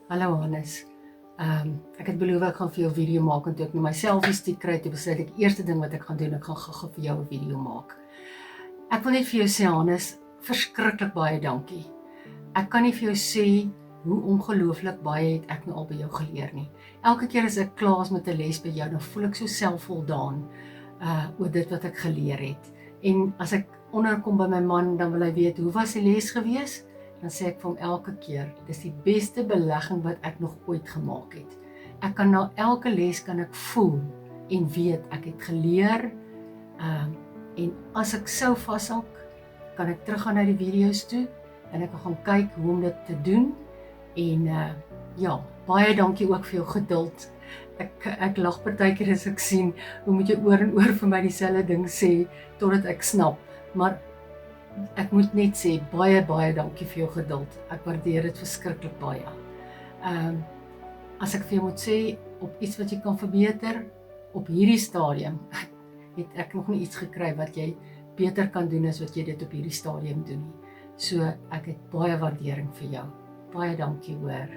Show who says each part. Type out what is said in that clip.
Speaker 1: Hallo Hannes. Ek het beloof ek gaan vir jou 'n video maak en toe ek nou my selfies die kry, toe besluit ek eerste ding wat ek gaan doen, ek gaan gou vir jou 'n video maak. Ek wil net vir jou sê Hannes, verskriklik baie dankie. Ek kan nie vir jou sê hoe ongelooflik baie het ek nou al by jou geleer nie. Elke keer as ek klaar is met 'n les by jou, dan voel ek so selfvoldaan oor dit wat ek geleer het. En as ek onderkom by my man, dan wil hy weet, hoe was die les gewees? Dan sê ek vir hom elke keer, dis die beste belegging wat ek nog ooit gemaak het. Ek kan na elke les kan ek voel en weet ek het geleer. En as ek sou vashak, kan ek teruggaan na die video's toe en ek kan gaan kyk hoe om dit te doen. En ja, baie dankie ook vir jou geduld. Ek lag partykeer as ek sien hoe moet jy oor en oor vir my dieselfde ding sê totdat ek snap. Maar ek moet net sê, baie dankie vir jou geduld. Ek waardeer dit verskriklik baie. As ek vir jou moet sê, op iets wat jy kan verbeter, op hierdie stadium, het ek nog nie iets gekry wat jy beter kan doen as wat jy dit op hierdie stadium doen nie. So, ek het baie waardering vir jou. Baie dankie hoor.